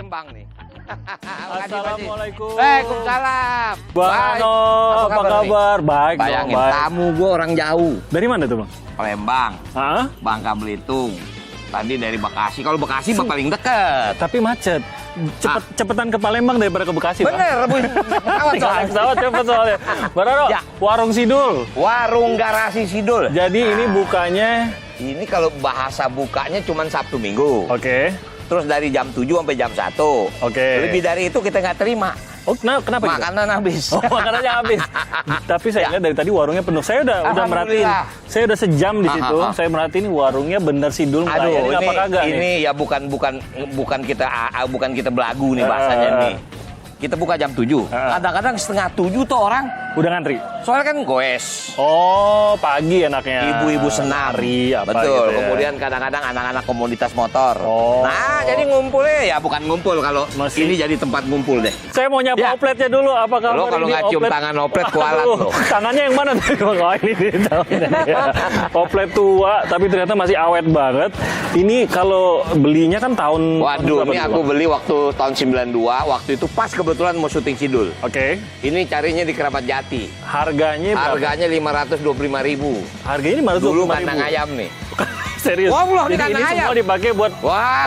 Palembang nih. Assalamualaikum. Waalaikumsalam. Bang Ano, apa kabar? Baik, Bayangin, baik. tamu gue orang jauh. Dari mana tuh, Bang? Palembang, Hah? Bangka Belitung. Tadi dari Bekasi. Kalau Bekasi mah paling deket. Tapi macet. Cepetan ke Palembang daripada ke Bekasi, Bang. Bener, Bu. Pesawat cepet soalnya. Bang Ano, Ya. Warung Sidul. Warung Garasi Sidul. Jadi ini bukanya... Ini kalau bahasa bukanya cuma Sabtu Minggu. Oke. Terus dari jam 7 sampai jam 1. Oke. Lebih dari itu kita nggak terima. Oh, kenapa gitu? Makanan habis. Oh, makanannya habis. Tapi saya lihat dari tadi warungnya penuh. Saya udah merhatiin. Alhamdulillah. Saya udah sejam di situ. Saya merhatiin warungnya bener Sidul melayani apa kagak nih? Ini ya bukan kita belagu nih bahasanya nih. Kita buka jam 7. Kadang-kadang setengah 7 tuh orang Udah ngantri. soalnya kan goes. Oh, pagi enaknya. Ibu-ibu senari, apa betul. gitu ya. Kemudian kadang-kadang anak-anak komunitas motor. Oh. Nah, jadi ngumpulnya ya bukan ngumpul kalau Masih- ini jadi tempat ngumpul deh. Saya mau nyapa Ya. opletnya dulu. Apa kabar? Lo kalau ini nggak cium oplet? tangan oplet kualat Aduh, lo. Tangannya yang mana? Oh, ini dia. Oplet tua, tapi ternyata masih awet banget. Ini kalau belinya kan tahun... Waduh, berapa ini tuh, aku Bang? beli waktu tahun 92. Waktu itu pas kebetulan mau syuting Sidul. Oke. Ini carinya di Keramat Jati. Harganya berapa? Harganya 525.000. Harganya 525.000. Dulu kandang ayam nih. Serius? Wah, ini Jadi kandang ini semua ayam. dipakai buat... Wah,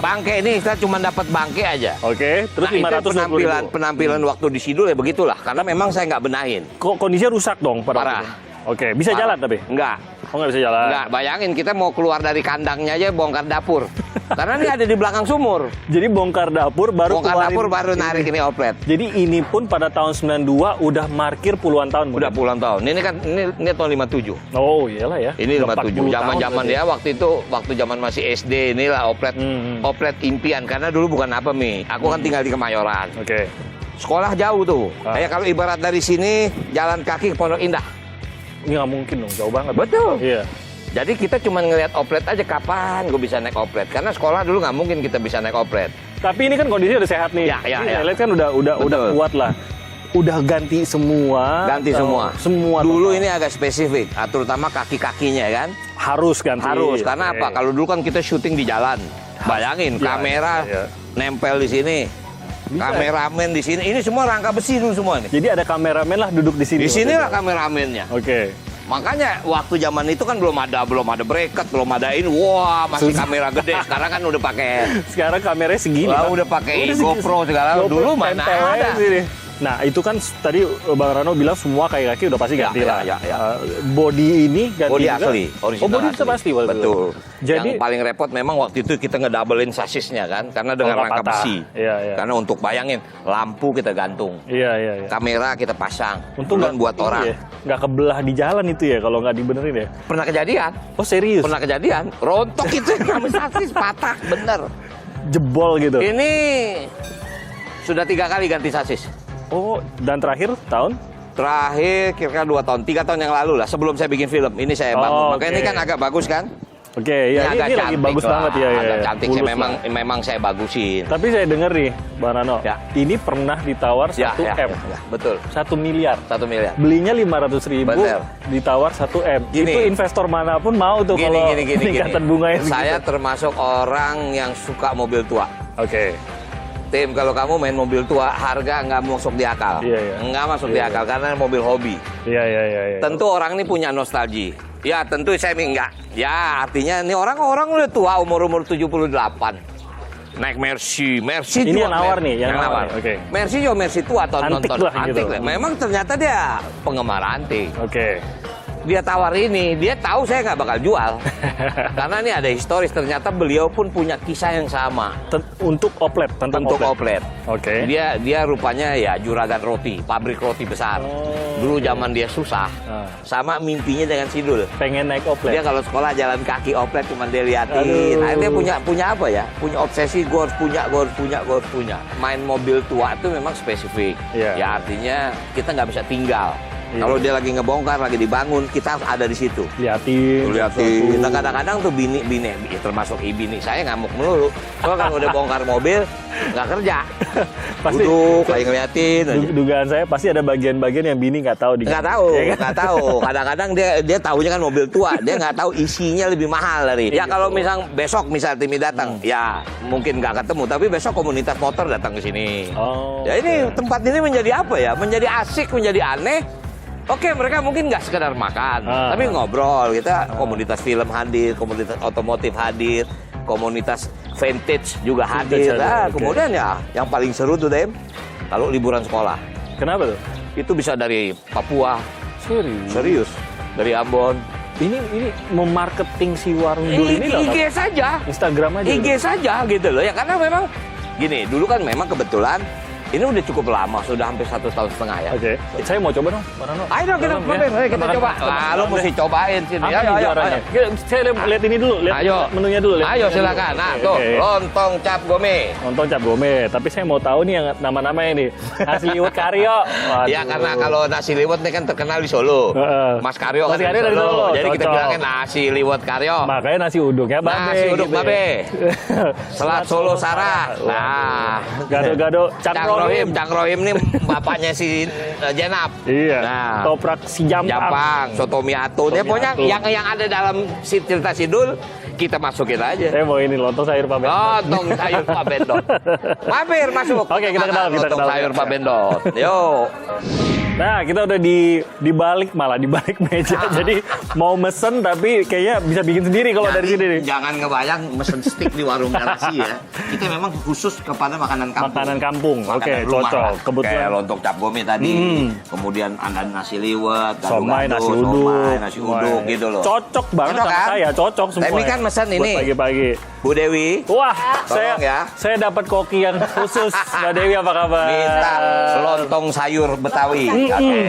bangke ini kita cuma dapat bangke aja. Oke, terus Nah, itu 520.000. penampilan waktu di Sidul ya begitulah. Karena memang saya nggak benahin. Kok kondisinya rusak dong pada Parah. waktu itu? Oke, bisa Parah. jalan tapi? Enggak. Oh, nggak bisa jalan. Enggak, bayangin kita mau keluar dari kandangnya aja bongkar dapur. Karena ini ada di belakang sumur. Jadi bongkar dapur baru Bongkar keluarin- dapur baru narik ini oplet. Jadi ini pun pada tahun 92 udah markir puluhan tahun. Udah mungkin? puluhan tahun. Ini kan ini tahun 57. Oh, iyalah ya. Ini Udah 57. 40 Zaman-zaman tahun dia waktu zaman masih SD inilah oplet oplet impian karena dulu bukan apa Mi. Aku kan tinggal di Kemayoran. Oke. Sekolah jauh tuh. Kayak kalau ibarat dari sini jalan kaki ke Pondok Indah. Ini nggak mungkin dong, jauh banget. Betul. Iya. Jadi kita cuma ngelihat oplet aja kapan gue bisa naik oplet. Karena sekolah dulu nggak mungkin kita bisa naik oplet. Tapi ini kan kondisinya udah sehat nih. Ya, ya, Ini ya. saya lihat kan udah Betul. kuat lah. Udah ganti semua. Ganti atau semua. Semua. Dulu total. ini agak spesifik, terutama kaki-kakinya kan. harus ganti. Harus. Karena Oke. apa? Kalau dulu kan kita syuting di jalan. Bayangin Ya, kamera ya. nempel di sini. Bisa. Kameramen di sini. Ini semua rangka besi dulu semua nih. Jadi ada kameramen lah duduk di sini. Di sinilah waktu kameramennya. itu. Oke. Makanya waktu zaman itu kan belum ada bracket, belum ada ini. Wah, masih Susah. kamera gede. Sekarang kan udah pakai Sekarang kameranya segini. Wah, Bang. udah pakai Udah segini. GoPro segala. GoPro Dulu mana tempel aja ada. sini. Nah, itu kan tadi Bang Rano bilang semua kaki-kaki udah pasti Ya, ganti ya, lah. ya, ya. Body ini ganti Body juga? asli, original Oh, body asli. itu pasti waktu itu. Betul. Jadi Yang paling repot memang waktu itu kita ngedoublein sasisnya kan, karena dengan Kalau rangka patah. besi. Iya, iya. Karena untuk bayangin, lampu kita gantung, Iya, iya, iya. kamera kita pasang, Untung kemudian buat ini orang. ya, nggak kebelah di jalan itu ya kalau nggak dibenerin ya. Pernah kejadian, Oh, serius? pernah kejadian, rontok itu sama sasis patah, bener. Jebol gitu. Ini sudah 3 kali ganti sasis. Oh, dan terakhir tahun? Terakhir kira-kira 2 tahun, 3 tahun yang lalu lah sebelum saya bikin film. Ini saya bangun. Oh, Makanya oke. ini kan agak bagus kan? Oke, ya ini lagi bagus lah, banget ya. Agak ya. cantik. Saya Mulus lah. memang saya bagusin. Tapi saya dengar nih, Bang Rano, Ya. ini pernah ditawar 1 Ya, M. ya, betul. 1 miliar. 1 miliar. Belinya 500.000, Bener. ditawar 1 M. Gini. Itu investor manapun mau tuh kalau peningkatan bunganya segitu. Saya termasuk orang yang suka mobil tua. Oke. Tim, kalau kamu main mobil tua, harga nggak masuk di akal. Iya, iya. Nggak masuk di Iya, akal, karena mobil hobi. Iya, iya, iya. Ya. Tentu orang ini punya nostalgia. Ya, tentu saya enggak. Ya, artinya ini orang-orang udah tua, umur-umur 78. Naik Mercy Ini juga. yang nawar nih, yang nawar nih, oke. Mercy juga Mercy tua, Antik nonton lah antik gitu. lah. Memang ternyata dia penggemar antik. Oke. Dia tawar ini, dia tahu saya nggak bakal jual. Karena ini ada historis, ternyata beliau pun punya kisah yang sama. Untuk oplet, tentang Untuk oplet. Oke. Dia rupanya ya juragan roti, pabrik roti besar. Oh, Dulu zaman dia susah, Ah. sama mimpinya dengan Sidul. Pengen naik oplet. Dia kalau sekolah jalan kaki oplet cuma dia liatin. Aduh. Akhirnya punya apa ya? Punya obsesi, gue harus punya. Main mobil tua itu memang spesifik. Iya. Ya artinya kita nggak bisa tinggal. Iya. Kalau dia lagi ngebongkar, lagi dibangun, kita harus ada di situ. Liatin. Lihatin. Nah, kadang-kadang tuh bini, termasuk bini saya ngamuk melulu. Kalau kan udah bongkar mobil, nggak kerja. Pasti. Duduk, kayak ngeliatin aja. Dugaan saya pasti ada bagian-bagian yang bini nggak tahu. Nggak tahu, Ya kan? nggak tahu. Kadang-kadang dia tahunya kan mobil tua, dia nggak tahu isinya lebih mahal dari. Ya kalau besok Timi datang, ya mungkin nggak ketemu, tapi besok komunitas motor datang ke sini. Oh. Ya ini tempat ini menjadi apa ya? Menjadi asik, menjadi aneh. Oke, mereka mungkin nggak sekedar makan, tapi ngobrol. Kita komunitas film hadir, komunitas otomotif hadir, komunitas vintage juga hadir. Nah, kemudian ya, yang paling seru tuh Dem, kalau liburan sekolah. Kenapa tuh? Itu bisa dari Papua, Serius? dari Ambon. Ini memarketing si warung dulu ini loh. IG saja, Instagram aja. IG saja gitu loh ya, karena memang gini, dulu kan memang kebetulan ini udah cukup lama, sudah hampir 1,5 tahun ya. Oke. Saya mau coba dong, Bang Rano. Ayo dong kita coba. Wah, lu mesti cobain sini. Apa nih juaranya? Saya lihat ini dulu, lihat Ayo. menunya dulu. lihat Ayo menunya silakan. dulu. Nah, Oke, tuh oke. lontong cap gome. Lontong cap gome, tapi saya mau tahu nih yang nama-namanya nih. Nasi liwet Karyo. Waduh. Ya karena kalau nasi liwet ini kan terkenal di Solo. Heeh. Mas Karyo kan Mas Karyo dari Solo, Jadi kita cocok. bilangnya nasi liwet Karyo. Makanya nasi uduknya Babe. Nasi uduk gitu ya. Babe. Selat Solo Sarah. Nah, Gado-gado Cang Rohim ini bapaknya si Jenab. Iya. Nah, Toprak si Jampang, soto miato. Dia pokoknya Sotomiato. yang ada dalam cerita Sidul kita masukin aja. Saya mau ini lontong sayur Pak Bendot. Lontong sayur Pak Bendot. Mampir masuk. Oke, kita kenal, kita Lontong kenal. sayur Pak Bendot. Yuk. Nah, kita udah di balik meja. Jadi mau mesen tapi kayaknya bisa bikin sendiri kalau dari sini nih. Jangan ngebayang mesen steak di warung garasi ya. Kita memang khusus kepada makanan kampung. Makanan kampung. Oke, Makanan rumah cocok. lah. Kebetulan Kayak lontong cap gome tadi. Kemudian ada nasi liwet, somai, gado-gado, nasi uduk, somai, nasi uduk gitu loh. Cocok banget Cocok, sama kan? saya, cocok semua. Tapi kan mesen Buat ini. pagi-pagi. Bu Dewi, Wah, Tolong ya. saya dapat koki yang khusus. Mbak Dewi apa kabar? minta lontong sayur Betawi. Oke.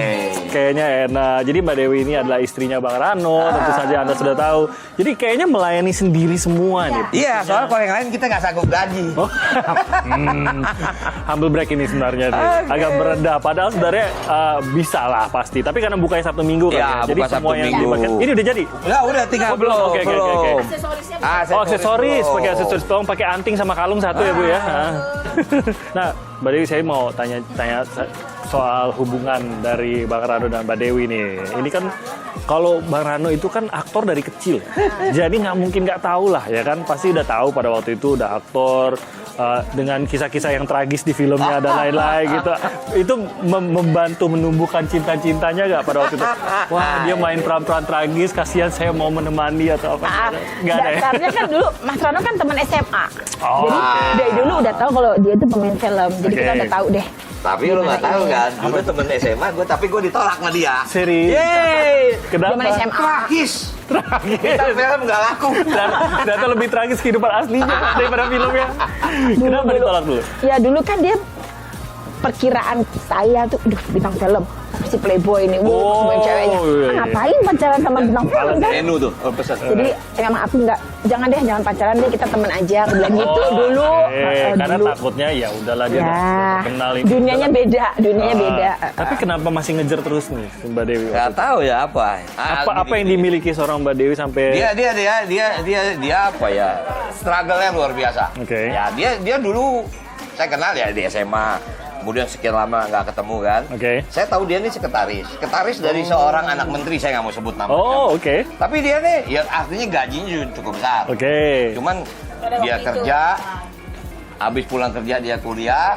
Kayaknya enak. Jadi Mbak Dewi ini adalah istrinya Bang Rano, tentu saja Anda sudah tahu. Jadi kayaknya melayani sendiri semua nih. Iya, soalnya kalau yang lain kita nggak sanggup gaji. Oh. Humble break ini sebenarnya nih. Oke. Agak berendah. Padahal sebenarnya bisa lah pasti. Tapi karena bukanya Sabtu Minggu kan Iya, ya. Jadi buka semua Sabtu yang Minggu. dimakan. Ini udah jadi. Udah tinggal Oh, belum. belum. Oke. Oh, aksesoris, pakai aksesoris doang, pakai anting sama kalung satu ya Bu ya. Nah, Mbak Dewi saya mau tanya soal hubungan dari Bang Rano dan Mbak Dewi nih. Ini kan kalau Bang Rano itu kan aktor dari kecil, jadi nggak mungkin nggak tahu lah ya kan. Pasti udah tahu pada waktu itu udah aktor dengan kisah-kisah yang tragis di filmnya dan lain-lain gitu. Itu membantu menumbuhkan cinta-cintanya nggak pada waktu itu? Wah dia main peran-peran tragis, kasihan saya mau menemani atau apa? Nggak ada ya? Dasarnya kan dulu Mas Rano kan teman SMA. Oh, Jadi oke. dari dulu udah tahu kalau dia itu pemain film. Jadi kita Oke. udah tau deh. Tapi lu nggak tahu kan, dulu temen SMA gue, tapi gue ditolak sama dia. Serius? Yeay, Kenapa? Zaman SMA. tragis. Kita film nggak laku. Ternyata lebih tragis kehidupan aslinya daripada filmnya. Kenapa ditolak dulu? Ya dulu kan dia perkiraan saya tuh, bintang film. Si playboy ini, Oh, semua ceweknya. iya. Ngapain pacaran sama bintang film kan? Menu tuh, pesan. Jadi memang aku nggak, jangan pacaran deh, kita temen aja. Aku bilang gitu dulu. Karena Dulu. takutnya ya udahlah dia Ya, kenal ini. dunianya beda, beda. Tapi kenapa masih ngejar terus nih Mbak Dewi? Nggak tahu ya apa. Apa yang dimiliki seorang Mbak Dewi sampai Dia apa ya? Struggle-nya luar biasa. Oke. Ya dia dulu saya kenal ya di SMA. Kemudian sekian lama nggak ketemu kan. Oke. Saya tahu dia nih sekretaris dari seorang anak menteri, saya nggak mau sebut namanya. Oh, oke. Tapi dia nih, ya artinya gajinya juga cukup besar. Oke. Cuman dia kerja, habis pulang kerja dia kuliah,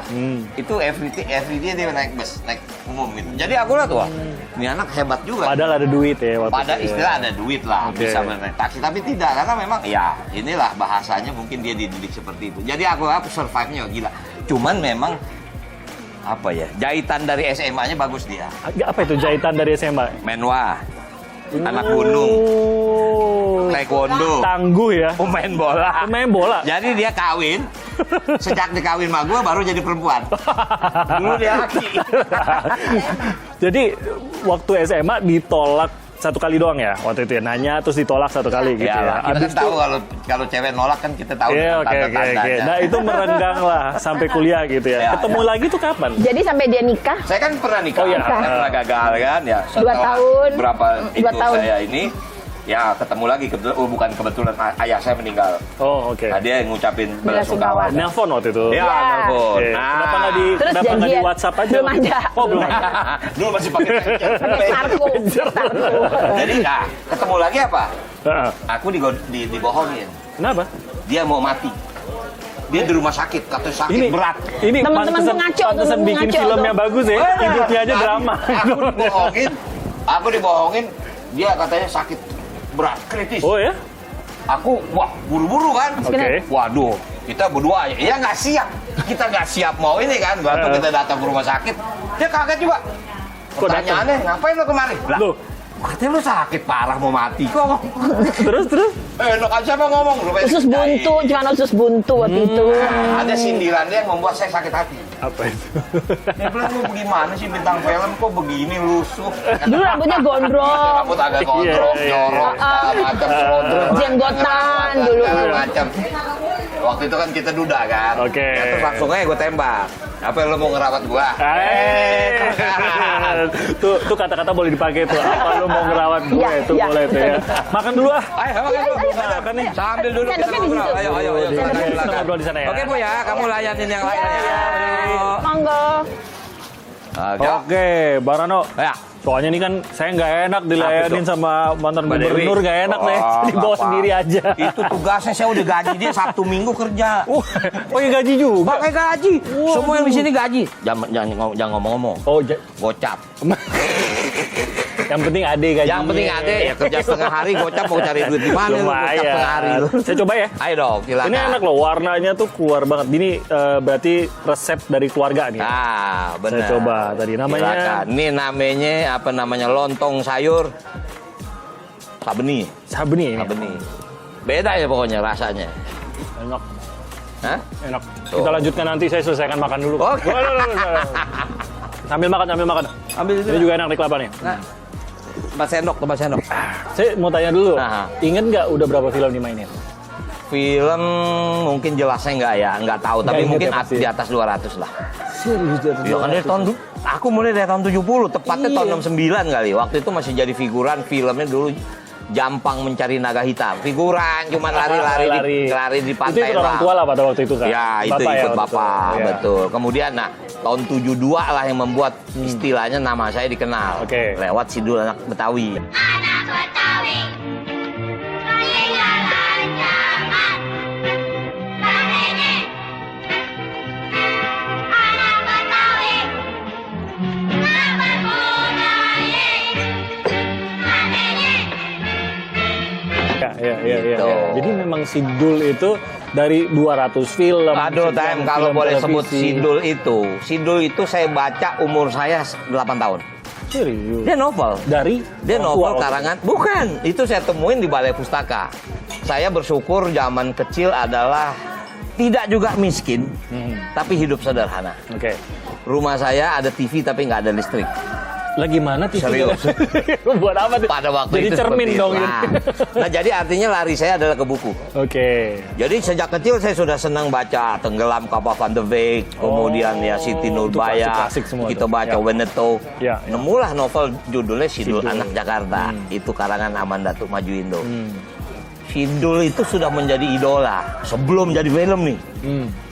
itu everyday dia naik bus, naik umum gitu. Jadi aku lihat wah, ini anak hebat juga. Padahal ada duit ya waktu Pada itu ya. istilah ada duit lah, Oke. bisa naik taksi. Tapi tidak, karena memang ya inilah bahasanya mungkin dia dididik seperti itu. Jadi aku survive-nya gila. Cuman memang apa ya, jahitan dari SMA-nya bagus dia. Apa itu jahitan dari SMA? Menwa, anak gunung, taekwondo, Tangguh ya. pemain bola. Pemain bola. Jadi dia kawin, sejak dikawin sama gue baru jadi perempuan. Dulu dia laki. Jadi waktu SMA ditolak satu kali doang ya waktu itu ya, nanya terus ditolak satu kali gitu ya. Kita kan tahu kalau cewek nolak kan kita tahu Iya, oke. tanda-tandanya. Nah itu merenggang lah sampai kuliah gitu ya. Iya, Ketemu iya. lagi tuh kapan? Jadi sampai dia nikah, Saya kan pernah nikah, Oh, iya. pernah gagal kan ya. 2 tahun. Berapa 2 itu tahun. saya ini, ya ketemu lagi bukan kebetulan ayah saya meninggal. Oh oke. Nah, dia yang ngucapin belasungkawa. Nelpon waktu itu. Ya, Ya. telepon. Oke. Kenapa nggak di Terus kenapa nggak di janjian. WhatsApp aja? Belum ada. Oh belum ada. Dulu masih pakai pager. pakai sarku. Jadi nah, ketemu lagi apa? Heeh. Aku dibohongin. Kenapa? Dia mau mati. Dia di rumah sakit, katanya sakit berat. Ini Teman-teman pantesan- tuh ngaco tuh, pantesan bikin ngaco filmnya tuh. bagus ya. Hidupnya aja drama. Aku dibohongin. Dia katanya sakit berat, kritis. Oh ya? Aku, wah, buru-buru kan. Oke. Waduh, kita berdua ya nggak siap. Kita nggak siap mau ini kan. Waktu kita datang ke rumah sakit, dia kaget juga. Kok datang? Pertanyaannya, ngapain lo kemari? Lah, Loh. katanya lo sakit parah mau mati. Kok ngomong? Terus? Enak aja apa ngomong? Rupanya Usus diceritain. buntu, cuma usus buntu waktu itu. Ada sindiran dia yang membuat saya sakit hati. Apa itu? Dia bilang, lu gimana sih bintang film kok begini lusuh? Dulu rambutnya gondrong, Rambut agak gondrong, Iya, iya, jorok, segala macam, selondrong. jenggotan dulu. Segala macam. Waktu itu kan kita duda kan. Oke. Ya, terus langsung aja gue tembak. Apa lu mau ngerawat gua? Tuh kata-kata boleh dipakai tuh. Apa lu mau ngerawat gue? Iya, Itu iya. boleh tuh ya. Makan dulu ah. Ayo, Makan nih. sambil dulu kita Sendoknya di ngobrol. situ. Ayo, Kita silakan. ngobrol di sana ya. Oke Bu ya, kamu layanin yang lain ya. Monggo. Oke, Bang Rano. Ya. Soalnya ini kan saya nggak enak dilayanin Apa tuh? sama mantan Mbak Dewi. gubernur, nggak enak nih. Oh, Dibawa nggak sendiri apa. aja. Itu tugasnya saya udah gaji dia Sabtu Minggu kerja. Oh ya gaji juga. Pakai gaji. Semua yang di sini gaji. Jangan ngomong-ngomong. Oh, Gocap. yang penting ade gaji. Yang penting ada ya kerja setengah hari gocap mau cari duit di mana lu gocap setengah hari lu. Saya coba ya. Ayo dong, silakan. Ini enak loh, warnanya tuh keluar banget. Ini berarti resep dari keluarga nih. Ah, benar. Saya coba tadi namanya. Silakan. Ini namanya apa namanya? Lontong sayur sabeni. Sabeni ini. Sabeni. Beda ya pokoknya rasanya. Enak. Hah? Enak. Tuh. Kita lanjutkan nanti, saya selesaikan makan dulu. Oke. Sambil makan, sambil makan. Ambil itu. Ini juga enak nih kelapa nih. Nah. Tempat sendok. Saya mau tanya dulu, Nah. inget nggak udah berapa film dimainin? Film mungkin jelasnya nggak tahu, tapi inget mungkin ya pasti. di atas 200 lah. Serius Ya kan dari aku mulai dari tahun 70, tepatnya Iya. tahun 69 kali. Waktu itu masih jadi figuran, filmnya dulu Jampang Mencari Naga Hitam. Figuran cuma lari di pantai. Itu ikut orang tua lah pada waktu itu kan? Ya, itu Bapak ikut waktu bapak, itu. Ya. betul. Kemudian tahun 72 lah yang membuat istilahnya nama saya dikenal. Oke. Lewat Sidul Anak Betawi. Anak Betawi, peninggalan zaman. Sarene. Anak Betawi, nama budaya. Sarene. Ya. Gitu. Jadi memang Sidul itu dari 200 film. Aduh, sekian kalau film boleh sebut televisi. Sidul itu saya baca umur saya 8 tahun. Serius. Dia novel. Dia orang novel tua karangan. Bukan, itu saya temuin di Balai Pustaka. Saya bersyukur zaman kecil adalah tidak juga miskin, tapi hidup sederhana. Oke. Rumah saya ada TV tapi nggak ada listrik. Lagi mana TV? Serius. Buat apa tuh? Pada waktu Jadi itu cermin seperti dong itu. ini. Nah, jadi artinya lari saya adalah ke buku. Oke. Jadi sejak kecil saya sudah senang baca Tenggelam kapal Van de Beek, kemudian ya Siti itu Nurbaya, klasik-klasik semua kita tuh. baca Ya. Winnetou. Ya. Nemulah novel judulnya Sidul Sidul. Anak Jakarta. Itu karangan Aman Datuk Majuindo. Hmm. Sidul itu sudah menjadi idola sebelum jadi film nih.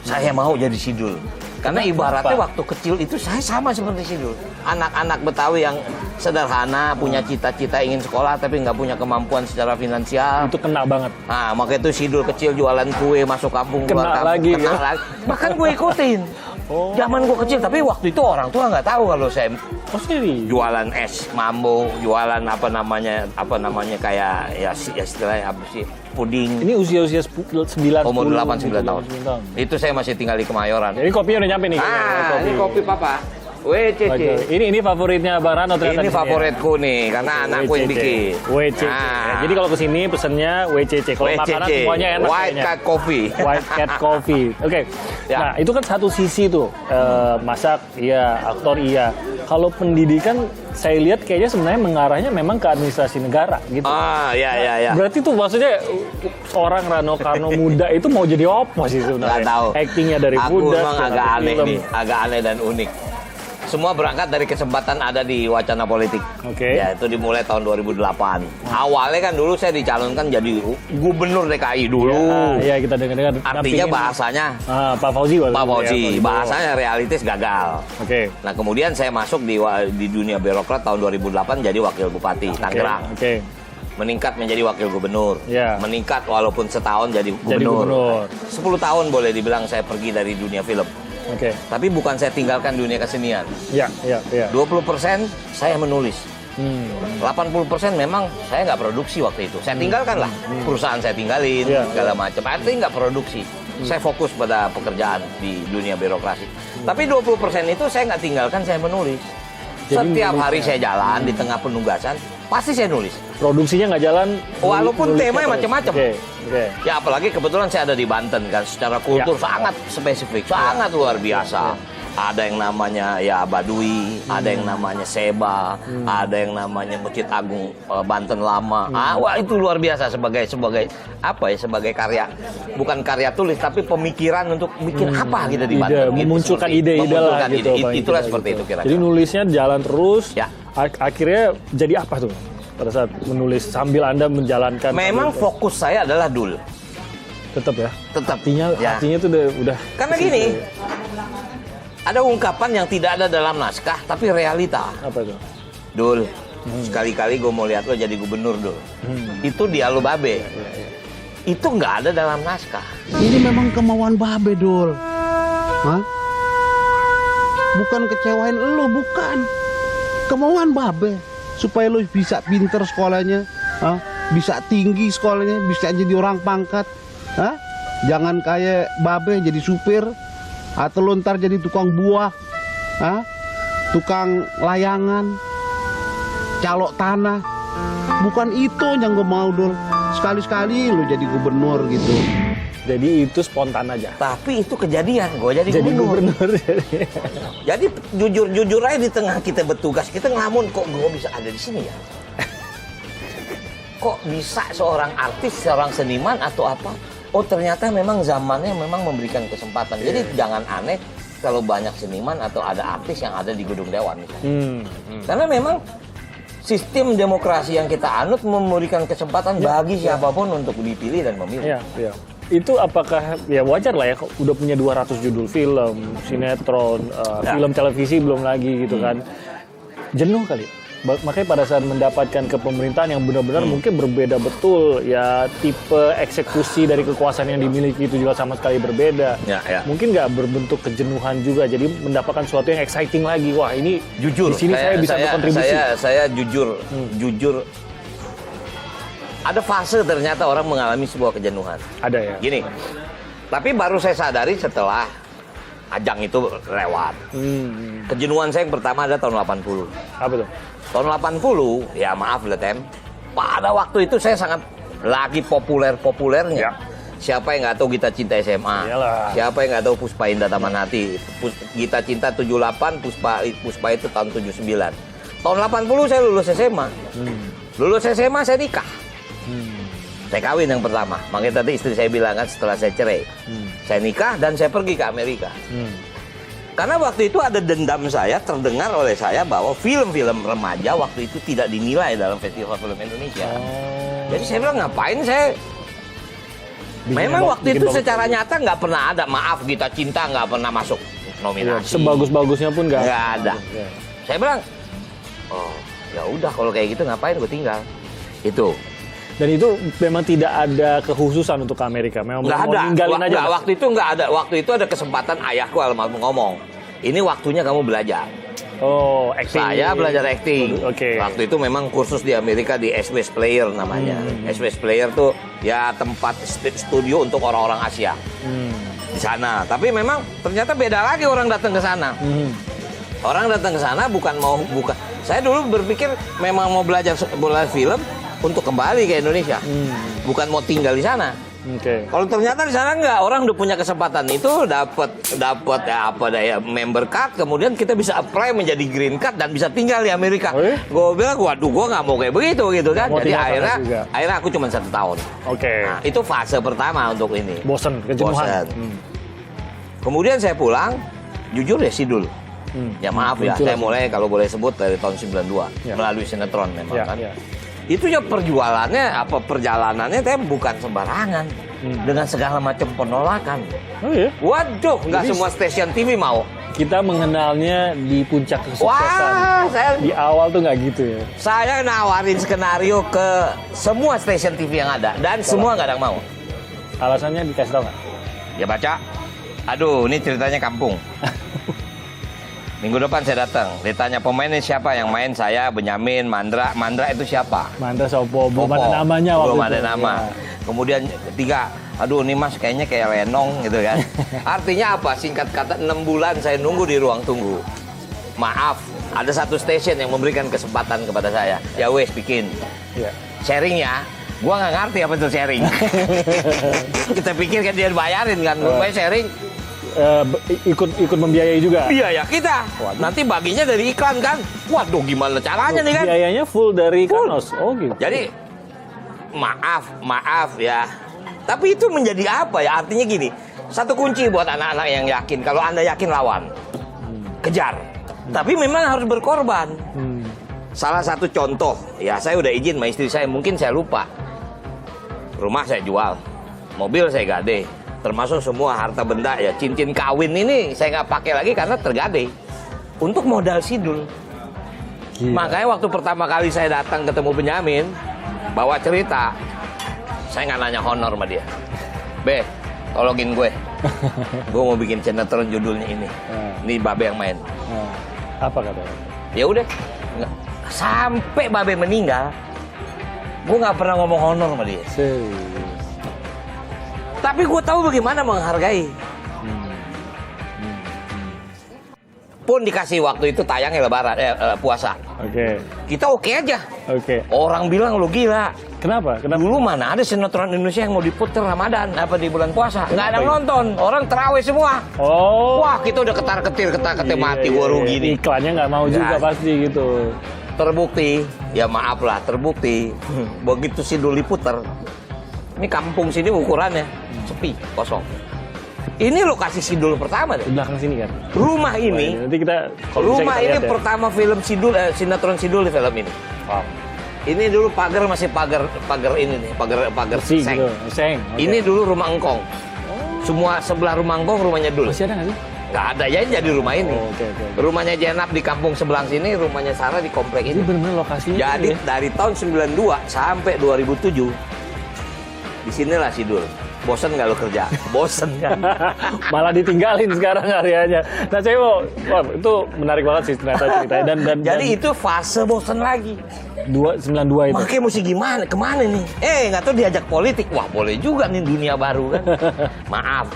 Saya mau jadi Sidul. Karena ibaratnya waktu kecil itu saya sama seperti Sidul. Anak-anak Betawi yang sederhana, punya cita-cita ingin sekolah tapi nggak punya kemampuan secara finansial. Itu kena banget. Nah, makanya itu Sidul kecil jualan kue masuk kampung, Kena keluar kampung, lagi, kena ya? lagi. Bahkan gue ikutin. Oh. Zaman gue kecil, tapi waktu itu orang tua nggak tahu kalau saya Oh serius? jualan es mambo, jualan apa namanya kayak ya istilahnya apa sih, puding. Ini usia-usia 9 Umur 8-9 tahun. Itu saya masih tinggal di Kemayoran. Jadi kopinya udah nyampe nih. Ini kopi papa. WCC. Oke. Ini favoritnya Bang Rano ternyata. Ini di sini ya? favoritku nih, karena anakku yang WCC. bikin. WCC. Nah. Jadi kalau kesini pesennya WCC. Kalau makanan semuanya enak White kayaknya. Cat Coffee. White Cat Coffee. Oke. Ya. Nah, itu kan satu sisi tuh. Masak iya, aktor iya. Kalau pendidikan saya lihat kayaknya sebenarnya mengarahnya memang ke administrasi negara gitu. Ya. Berarti tuh maksudnya seorang Rano Karno muda itu mau jadi apa sih sebenarnya? Nggak tahu. Actingnya dari Aku muda. memang segala agak aneh film. nih, agak aneh dan unik. Semua berangkat dari kesempatan ada di wacana politik. Oke. Ya, itu dimulai tahun 2008. Awalnya kan dulu saya dicalonkan jadi gubernur DKI dulu. Iya, kita dengar-dengar. Artinya bahasanya Pak Fauzi waktu Pak itu ya, Fauzi, bahasanya realistis gagal. Oke. Nah, kemudian saya masuk di dunia birokrat tahun 2008 jadi wakil bupati Tangerang. Oke. Meningkat menjadi wakil gubernur. Ya. Meningkat walaupun setahun jadi Jadi gubernur. gubernur. 10 tahun boleh dibilang saya pergi dari dunia film. Oke. Tapi bukan saya tinggalkan dunia kesenian. Ya. 20% saya menulis. Hmm. 80% memang saya nggak produksi waktu itu. Saya tinggalkan lah. Perusahaan saya tinggalin, Iya, segala macam. Artinya nggak produksi. Saya fokus pada pekerjaan di dunia birokrasi. Tapi 20% itu saya nggak tinggalkan, saya menulis. Jadi Setiap menulis hari ya? saya jalan di tengah penugasan, pasti saya nulis. Produksinya nggak jalan. Walaupun nulisnya temanya terus. macam-macam. Oke. Ya apalagi kebetulan saya ada di Banten kan, secara kultur sangat spesifik, sangat luar biasa. Ada yang namanya ya Baduy, ada yang namanya Seba, ada yang namanya Masjid Agung Banten Lama. Wah itu luar biasa sebagai apa ya, sebagai karya, bukan karya tulis tapi pemikiran untuk bikin apa gitu di Banten. Gitu, memunculkan seperti- ide-ide lah memunculkan gitu. ide. Bang, Itulah gitu, seperti gitu. itu kira-kira. Jadi nulisnya jalan terus. Ya. Akhirnya jadi apa tuh pada saat menulis sambil Anda menjalankan? Memang fokus saya adalah dul. Tetap ya. Tetap. Artinya tuh udah. Karena gini, ada ungkapan yang tidak ada dalam naskah tapi realita. Apa itu? Dul, sekali-kali gue mau lihat lo jadi gubernur, Dul. Itu dia lo babe. Itu nggak ada dalam naskah. Ini memang kemauan babe, Dul. Hah? Bukan kecewain lo, bukan. Kemauan babe. Supaya lo bisa pinter sekolahnya. Hah? Bisa tinggi sekolahnya. Bisa jadi orang pangkat. Hah? Jangan kayak babe jadi supir. Atau lo ntar jadi tukang buah. Hah? Tukang layangan. Calok tanah. Bukan itu yang gue mau, Dul. Sekali-sekali lo jadi gubernur gitu. Jadi itu spontan aja. Tapi itu kejadian, gue jadi Jadi gubernur. gubernur. Jadi jujur aja di tengah kita bertugas, kita ngelamun, kok gue bisa ada di sini ya? Kok bisa seorang artis, seorang seniman atau apa? Oh ternyata memang zamannya memang memberikan kesempatan. Jadi jangan aneh kalau banyak seniman atau ada artis yang ada di gedung dewan. Misalnya. Karena memang sistem demokrasi yang kita anut memberikan kesempatan bagi siapapun untuk dipilih dan memilih. Iya. Itu apakah ya wajar lah ya udah punya 200 judul film, sinetron, film televisi belum lagi gitu kan. Jenuh kali. Makanya pada saat mendapatkan kepemerintahan yang benar-benar mungkin berbeda betul ya, tipe eksekusi dari kekuasaan yang dimiliki itu juga sama sekali berbeda. Ya. Mungkin nggak berbentuk kejenuhan juga, jadi mendapatkan sesuatu yang exciting lagi. Wah ini Jujur, di sini saya bisa berkontribusi. Saya jujur. Ada fase ternyata orang mengalami sebuah kejenuhan. Ada ya. Gini, tapi baru saya sadari setelah ajang itu lewat. Kejenuhan saya yang pertama ada tahun 80. Apa tuh? Tahun 80, ya maaf lah Tem, pada waktu itu saya sangat lagi populernya. Siapa yang nggak tahu Gita Cinta SMA? Iyalah. Siapa yang nggak tahu Puspa Indah Taman Hati? Gita Cinta 78, Puspa itu tahun 79. Tahun 80 saya lulus SMA. Lulus SMA saya nikah. Saya kawin yang pertama. Makanya tadi istri saya bilang kan setelah saya cerai. Saya nikah dan saya pergi ke Amerika. Karena waktu itu ada dendam saya terdengar oleh saya bahwa film-film remaja waktu itu tidak dinilai dalam Festival Film Indonesia. Jadi saya bilang ngapain saya. Memang waktu itu secara nyata nggak pernah ada, maaf Gita Cinta nggak pernah masuk nominasi. Sebagus-bagusnya pun nggak ada. Ya. Saya bilang, oh ya udah kalau kayak gitu ngapain gue tinggal. Itu. Dan itu memang tidak ada kekhususan untuk Amerika. Memang Nggak mau ada. ninggalin aja. Mas? Waktu itu nggak ada. Waktu itu ada kesempatan ayahku almarhum ngomong, ini waktunya kamu belajar. Oh, acting. Saya belajar acting. Oke. Waktu itu memang kursus di Amerika di SBS Player namanya. SBS Player tuh ya tempat studio untuk orang-orang Asia. Di sana. Tapi memang ternyata beda lagi orang datang ke sana. Orang datang ke sana bukan. Saya dulu berpikir memang mau belajar bola film untuk kembali ke Indonesia. Bukan mau tinggal di sana. Oke. Kalau ternyata di sana enggak, orang udah punya kesempatan itu dapat member card, kemudian kita bisa apply menjadi green card dan bisa tinggal di Amerika. Oh, iya? Gue bilang, waduh, gue nggak mau kayak begitu gitu kan. Mau Jadi tinggal sana juga. akhirnya aku cuma 1 tahun. Oke. Nah, itu fase pertama untuk ini. Bosen, kejenuhan. Bosen. Kemudian saya pulang, jujur ya sidul. Ya maaf ya, Muncul saya langsung. mulai kalau boleh sebut dari tahun 92 Ya. melalui sinetron memang Ya, kan. ya. Itu ya perjalanannya saya bukan sembarangan dengan segala macam penolakan. Oh iya. Waduh, nggak Jadi- semua stasiun TV mau. Kita mengenalnya di puncak kesuksesan. Wah, Di awal tuh nggak gitu ya. saya nawarin skenario ke semua stasiun TV yang ada dan semua nggak ada yang mau. Alasannya dikasih tau nggak? Ya baca. Aduh, ini ceritanya kampung. Minggu depan saya datang, ditanya pemainnya siapa yang main, saya Benyamin, Mandra itu siapa? Mandra Sopo, belum Popo. ada namanya waktu Belum itu. ada nama. Ya. Kemudian ketiga, aduh ini mas kayaknya kayak lenong gitu kan. Artinya apa? Singkat kata 6 bulan saya nunggu di ruang tunggu. Maaf, ada satu stasiun yang memberikan kesempatan kepada saya. Ya wes bikin. Ya. Sharing ya. Gua nggak ngerti apa itu sharing. Kita pikir kan dia bayarin kan. Gue sharing. Ikut membiayai juga. Biaya kita. Nanti baginya dari iklan kan. Waduh gimana caranya nih kan. Biayanya full dari Full. Kanos. Oh gitu. Jadi maaf ya. Tapi itu menjadi apa ya? Artinya gini, satu kunci buat anak-anak yang yakin. Kalau Anda yakin lawan, kejar. Tapi memang harus berkorban. Salah satu contoh, ya saya udah izin sama istri saya, mungkin saya lupa. Rumah saya jual, mobil saya gade, termasuk semua harta benda ya, cincin kawin ini saya nggak pakai lagi karena tergade. Untuk modal sidul. Gila. Makanya waktu pertama kali saya datang ketemu Benyamin, bawa cerita, saya nggak nanya honor sama dia. Be, tolongin gue. Gue mau bikin sinetron judulnya ini. Ini Babe yang main. Apa katanya? Ya udah, sampai Babe meninggal, gue nggak pernah ngomong honor sama dia. Serius. Tapi gue tahu bagaimana menghargai. Pun dikasih waktu itu tayangnya Lebaran, puasa. Oke. Kita oke aja. Oke. Orang bilang lo gila. Kenapa? Kenapa? Dulu mana ada sinetron Indonesia yang mau diputer Ramadan apa di bulan puasa? Nggak ada yang nonton, orang terawih semua. Oh. Wah, kita udah ketar-ketir mati, gua rugi nih. Iklannya nggak mau juga Ya. pasti gitu. Terbukti, ya maaf lah, terbukti. Begitu Sidul diputer, ini kampung sini ukurannya sepi, kosong. Ini lokasi Sidul pertama deh. Di belakang sini kan. Rumah ini, Nanti kita kalau bisa rumah kita ini lihat ya. pertama film Sidul, sinetron Sidul di film ini. Wow. Ini dulu pagar masih pagar ini nih, pagar Bersih seng. gitu. Seng. Oke. Ini dulu rumah engkong. Semua sebelah rumah engkong rumahnya dul. Masih ada nggak sih? Nggak ada ya, ini jadi rumah ini. Oh, oke. Rumahnya Jenab di kampung sebelah sini, rumahnya Sarah di komplek Ini ini. benar-benar lokasinya. Jadi gitu ya? dari tahun 92 sampai 2007 di sinilah Sidul. Bosen nggak lo kerja? Bosen kan? Malah ditinggalin sekarang areanya. Nah, saya mau, wah, itu menarik banget sih ternyata ceritanya dan Jadi itu fase bosen lagi. 92 itu. Makanya mesti gimana? Kemana nih? Nggak tahu diajak politik. Wah boleh juga nih dunia baru kan. Maaf.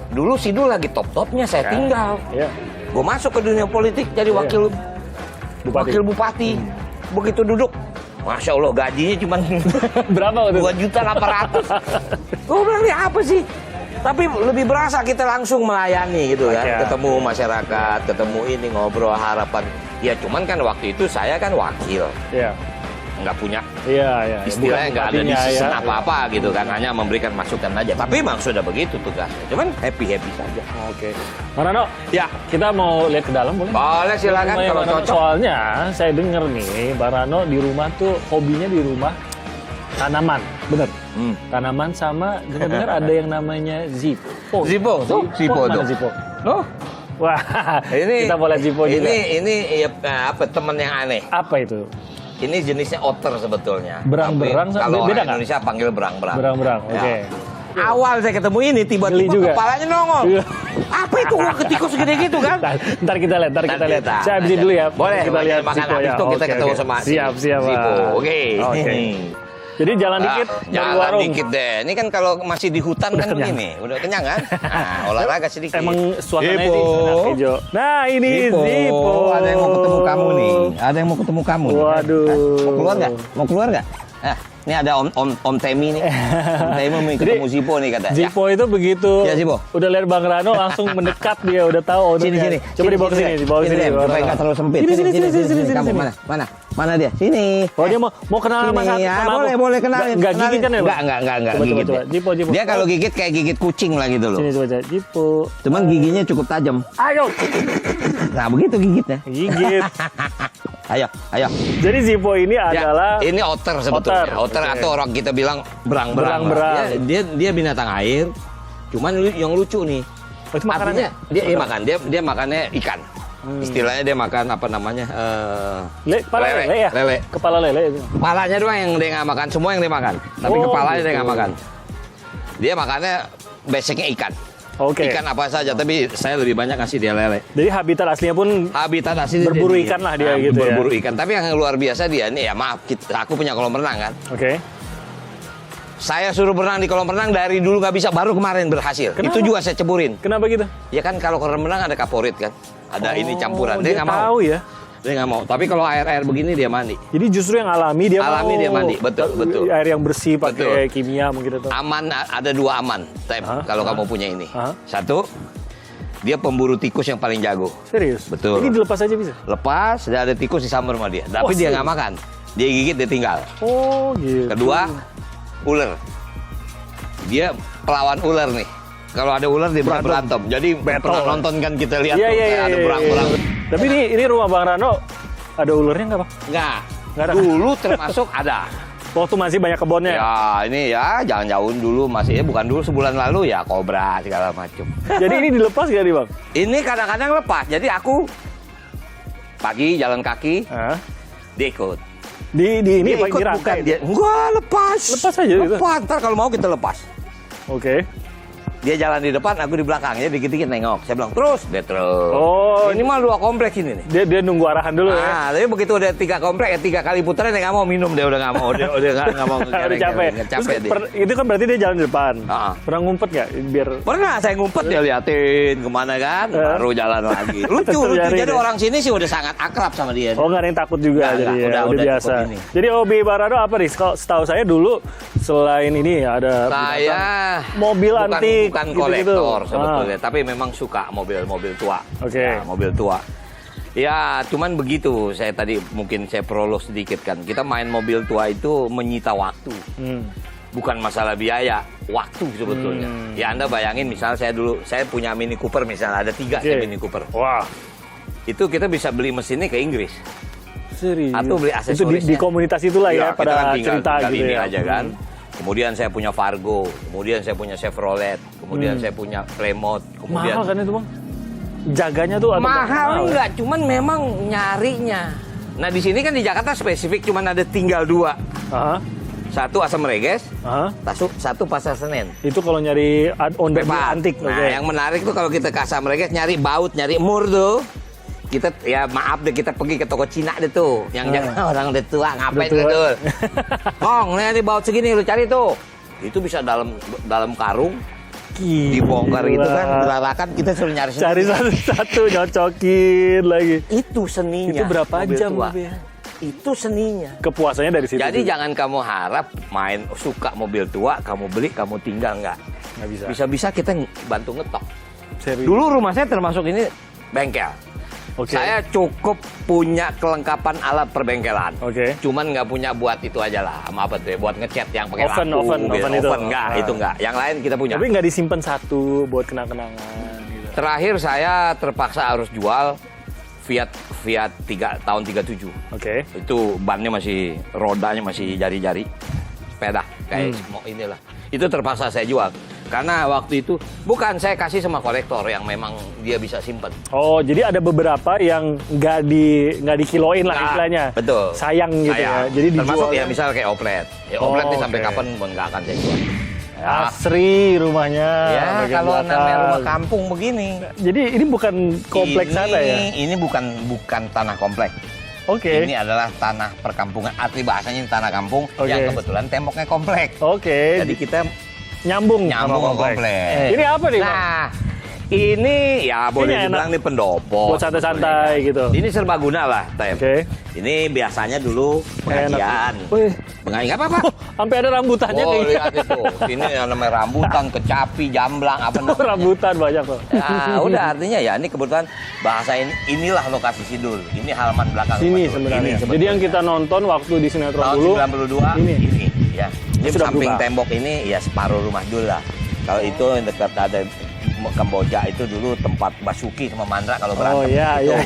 Dulu Sidul lagi top-topnya saya tinggal. Iya. Gue masuk ke dunia politik jadi wakil bupati. Begitu duduk, Masya Allah gajinya cuma Berapa waktu itu? 2.800.000. Gue bilang ini apa sih? Tapi lebih berasa kita langsung melayani gitu kan. Iya. Ketemu masyarakat, ketemu ini ngobrol harapan. Ya cuman kan waktu itu saya kan wakil, Iya. nggak punya Iya. istilahnya nggak ada bupatinya, decision ya. apa-apa gitu kan, hanya memberikan masukan aja. Tapi memang sudah begitu tugasnya. Cuman happy saja. Oke. Mas Rano, Ya, kita mau lihat ke dalam boleh? boleh silakan Rumahnya kalau Bang Rano. cocok. Soalnya saya dengar nih, Bang Rano di rumah tuh hobinya di rumah tanaman, bener? Tanaman sama dengar ada yang namanya Zippo. Zippo, tuh, Zippo Mana tuh. Zippo? Loh, Wah, ini kita boleh Zippo juga. Ini ya, apa teman yang aneh. Apa itu? Ini jenisnya otter sebetulnya. Berang-berang, Tapi kalau beda orang nggak? Indonesia panggil berang-berang. Berang-berang, Ya. oke. Awal saya ketemu ini Geli tiba-tiba juga. kepalanya nongol. Iya. Apa itu uang ketikus segede gitu kan? Ntar kita lihat, Ntar kita lihat. kita Saya habisin dulu ya. Boleh, kita boleh, lihat makan Zippo habis ya. itu kita Oke, ketemu oke. sama si Siap, Zippo. Oke. Oke. Jadi jalan dikit dari jalan warung. dikit deh. Ini kan kalau masih di hutan kan begini, udah kenyang kan? Nah, olahraga sedikit. Emang suasananya Zippo. di sana hijau. Nah, ini Zippo. Ada yang mau ketemu kamu nih. Ada yang mau ketemu kamu. nih. Waduh. Mau keluar nggak? Mau keluar nggak? Ini ada Om Temi nih. Om Temi mau ketemu Zippo nih katanya. Zippo itu begitu. Ya, Zippo. Udah lihat Bang Rano langsung mendekat dia, udah tahu ownernya. Sini. Coba dibawa ke sini, dibawa ke sini. Bang Supaya Rano. nggak terlalu sempit. Sini. Kamu mana dia? Sini. Oh, dia mau kenal sama Sini, ya, sama aku. boleh kenalin. Nggak gigit kan ya, Bang? Enggak Coba, gigit. coba. Zippo. Dia kalau gigit kayak gigit kucing lah gitu loh. Sini coba. Zippo. Cuman giginya cukup tajam. Ayo. Nah, begitu gigitnya. Gigit. Ayo. Jadi Zippo ini adalah ini otter sebetulnya. Otter, Otter oke. atau orang kita bilang berang-berang. Berang-berang. lah. Dia binatang air. Cuman yang lucu nih. Oh, itu Artinya makanannya? makan. Dia makannya ikan. Istilahnya dia makan apa namanya? kepala lele ya? Lele. Kepala lele itu. Kepalanya doang yang dia nggak makan. Semua yang dia makan. Tapi Oh, kepalanya dia gitu. nggak makan. Dia makannya basicnya ikan. Oke. Ikan apa saja. Tapi saya lebih banyak kasih dia lele. Jadi habitat aslinya pun Habitat asli Berburu ikan lah dia gitu ya. Berburu ikan. Tapi yang luar biasa dia nih ya maaf, aku punya kolam renang kan. oke. Saya suruh berenang di kolam renang dari dulu nggak bisa, baru kemarin berhasil. Kenapa? Itu juga saya ceburin. Kenapa gitu? Ya kan kalau kolam renang ada kaporit kan, ada ini campuran. Dia Dia nggak mau. tahu ya. Dia nggak mau. Tapi kalau air begini dia mandi. Jadi justru yang alami dia Alami mau. dia mandi, betul. Air yang bersih pakai Betul. kimia mungkin itu. Aman, ada dua aman. Kalau kamu punya ini. Hah? Satu, dia pemburu tikus yang paling jago. Serius? Betul. Ini dilepas aja bisa? Lepas, dia ada tikus di sambar sama dia. Tapi Oh, dia serius? nggak makan. Dia gigit, dia tinggal. Oh gitu. Kedua, ular. Dia pelawan ular nih. Kalau ada ular dia bisa berantem. Jadi pernah nonton kan kita lihat Iya, tuh, iya, kayak iya. ada iya. berang-berang. Tapi ini rumah Bang Rano ada ularnya nggak Bang? Enggak. Nggak ada. Dulu termasuk ada. Waktu masih banyak kebunnya. Ya ini ya jangan jauhin dulu masih bukan dulu sebulan lalu ya kobra segala macam. Jadi ini dilepas gak nih Bang? Ini kadang-kadang lepas. Jadi aku pagi jalan kaki Hah? dia ikut. Di ini Dia Pak, ikut dirangkai bukan itu? dia. Enggak lepas. Lepas aja gitu? Lepas. Ntar kalau mau kita lepas. Oke. Dia jalan di depan, aku di belakang. Dia dikit-dikit nengok. Saya bilang, terus. Dia terus. Oh. Ini mah 2 kompleks ini nih. Dia nunggu arahan dulu ya. Nah, tapi begitu udah 3 komplek, ya 3 kali putaran dia nggak mau minum. Dia udah nggak mau. Dia udah nggak mau. Udah capek. Capek Terus dia. itu kan berarti dia jalan di depan. Pernah ngumpet nggak? Biar Pernah saya ngumpet dia liatin kemana kan, baru jalan lagi. Lucu. Terjadi Jadi deh. orang sini sih udah sangat akrab sama dia. Oh nggak ada yang takut juga Nggak, jadi ya, udah biasa. cukup ini. Jadi hobi Bang Rano apa nih? Kalau setahu saya dulu selain ini ada Saya binatang, mobil antik, bukan gitu-gitu. kolektor sebetulnya, Ah, tapi memang suka mobil-mobil tua. Oke. Ya, mobil tua. Ya, cuman begitu. Saya tadi mungkin saya prolog sedikit kan. Kita main mobil tua itu menyita waktu. Bukan masalah biaya, waktu sebetulnya. Ya Anda bayangin misalnya saya punya Mini Cooper misalnya, ada 3 Oke. saya Mini Cooper. Wah, Itu kita bisa beli mesinnya ke Inggris. serius. Atau beli Itu di aksesorisnya. komunitas itulah ya, Iya, kita pada kan cerita tinggal gitu ini ya. aja kan. Kemudian saya punya Fargo, kemudian saya punya Chevrolet, kemudian saya punya Plymouth, kemudian Mahal kan itu Bang? Jaganya tuh atau mahal ya? enggak, cuman memang nyarinya. Nah di sini kan di Jakarta spesifik cuman ada tinggal 2. Aha, Satu Asam Reges, aha. satu Pasar Senen. Itu kalau nyari ondel Bebas. antik. Nah, oke. yang menarik tuh kalau kita ke Asam Reges nyari baut, nyari mur tuh. Kita ya maaf deh kita pergi ke toko Cina deh tuh. Yang jangan orang udah tua ngapain Udah tua. tuh. Kong, nih baut segini lu cari tuh. Itu bisa dalam karung dibongkar gitu kan, gelarakan kita suruh nyari Cari sendiri. satu-satu, nyocokin lagi. Itu seninya. Itu berapa mobil jam? tua. Bang, ya? Itu seninya. Kepuasannya dari situ. Jadi juga. jangan kamu harap main suka mobil tua, kamu beli, kamu tinggal nggak. Nggak bisa. Bisa-bisa kita bantu ngetok. Serius. Dulu rumah saya termasuk ini bengkel. Oke. Saya cukup punya kelengkapan alat perbengkelan. Oke. Cuman nggak punya buat itu aja lah. Sama apa tuh ya, buat ngecat yang pakai Oven, lampu. oven itu. Enggak, Ah. itu enggak. Yang lain kita punya. Tapi nggak disimpan satu buat kenang-kenangan. Gitu. Terakhir saya terpaksa harus jual Fiat tahun 37. Oke. Itu bannya masih, rodanya masih jari-jari. Sepeda kayak mau inilah. Itu terpaksa saya jual. Karena waktu itu bukan saya kasih sama kolektor yang memang dia bisa simpen. Oh, jadi ada beberapa yang nggak dikiloin lah Nah, istilahnya. betul. Sayang gitu ya. Jadi termasuk dijual. ya misal kayak oplet. Ya oplet nih sampai oke. kapan pun nggak akan saya jual. Ya, Asri rumahnya. ya bagian kalau belakang. namanya rumah kampung begini. Jadi ini bukan kompleks sana ya? Ini bukan tanah komplek. Oke. Ini adalah tanah perkampungan. Arti bahasanya ini tanah kampung Oke. yang kebetulan temboknya komplek. Oke. Jadi kita nyambung nyambung sama ke komplek. Ini apa nih, Bang? Nah, Ini ya boleh Ini dibilang enak. ini pendopo. Buat santai-santai gitu. Ini serbaguna lah, Tem. Oke. Ini biasanya dulu pengajian. Wih, Pengajian nggak apa-apa. sampai ada rambutannya Oh, nih. lihat itu. Ini yang namanya rambutan, kecapi, jamblang, apa namanya. Rambutan banyak tuh. Nah, udah artinya ya ini kebetulan bahasa inilah lokasi Sidul. Ini halaman belakang. Sini rumah Dul. sebenarnya. Ini Jadi yang kita nonton waktu di sinetron tahun dulu 92 ini. ya. Ini Sudah samping berubah. tembok ini ya separuh rumah Dul lah. Kalau itu yang dekat ada Kamboja itu dulu tempat Basuki sama Mandra kalau Oh berantem. iya Itu. iya.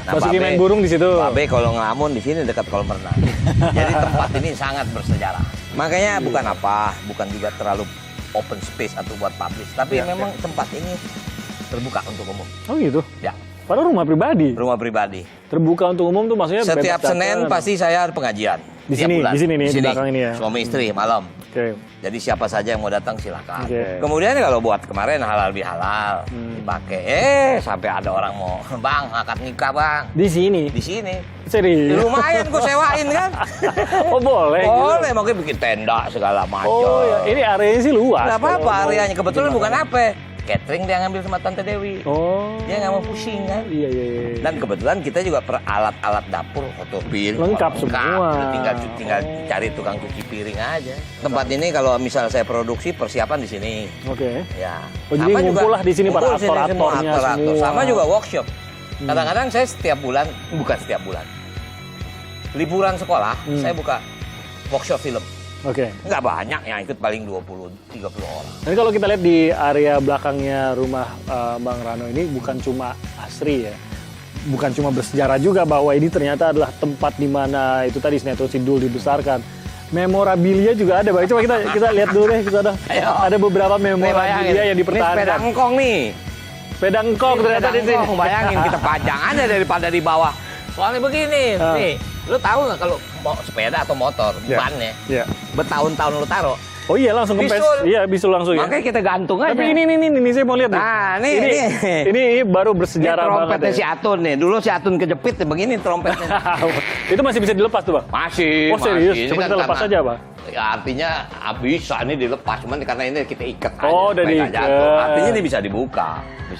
Masukin main burung di situ. Babe kalau ngelamun di sini dekat kolam renang. Jadi tempat ini sangat bersejarah. Makanya bukan bukan juga terlalu open space atau buat publish, tapi memang tempat ini terbuka untuk umum. Oh gitu. Ya, Padahal rumah pribadi. rumah pribadi. Terbuka untuk umum tuh maksudnya Setiap bebas Senin datang. pasti saya ada pengajian. Di Tiap sini, bulan. di sini nih, di belakang ini ya. Suami istri malam. Oke. Jadi siapa saja yang mau datang silakan. Oke. Kemudian kalau buat kemarin halal bihalal dipakai. Sampai ada orang mau, Bang, akad nikah Bang. Di sini. Di sini. Serius. Lumayan gue sewain kan. Oh boleh. gitu. Boleh, makanya bikin tenda segala macam. Oh ya, ini areanya sih luas. Nggak apa-apa Kalau mau areanya. Kebetulan bikin bukan makanan. apa. Catering dia ngambil sama Tante Dewi. Oh. Dia nggak mau pusing kan. Iya iya iya. Dan kebetulan kita juga per alat-alat dapur, foto piring Lengkap semua. Udah tinggal cari tukang cuci piring aja. Tempat ini kalau misal saya produksi persiapan di sini. Oke. Ya. Oh, jadi ngumpul lah di sini para ngumpul di sini semua aktor-aktornya aktor-aktor. semua. Sama juga workshop. Kadang-kadang saya setiap bulan, bukan setiap bulan. Liburan sekolah, saya buka workshop film. Oke. Nggak banyak yang ikut, paling 20-30 orang. Jadi kalau kita lihat di area belakangnya rumah Bang Rano ini bukan cuma asri ya. Bukan cuma bersejarah juga bahwa ini ternyata adalah tempat di mana itu tadi sinetron Sidul dibesarkan. Memorabilia juga ada, Bang. Coba kita lihat dulu deh, kita ada beberapa memorabilia yang Ini sepeda dipertahankan. engkong nih. Sepeda engkong ternyata di sini. Bayangin kita pajang aja daripada di bawah. Soalnya begini, nih. Lu tahu nggak kalau mau sepeda atau motor, Ya. bannya Iya. bertahun-tahun lu taruh. Oh iya langsung kempes. Bisul. Iya, bisul langsung ya. Makanya kita gantung aja. Tapi ini saya mau lihat nih. Nah, nih, ini, nih. ini baru Ini bersejarah banget trompetnya ya. si Atun nih. Dulu si Atun kejepit ya begini trompetnya. Itu masih bisa dilepas tuh, Bang? Masih, Oh, serius? masih. Ini Coba kan kita lepas karena- aja, Bang. Ya, artinya bisa ini dilepas, cuman karena ini kita ikat aja. Oh, udah supaya nggak diikat. jatuh. Artinya ini bisa dibuka. Ini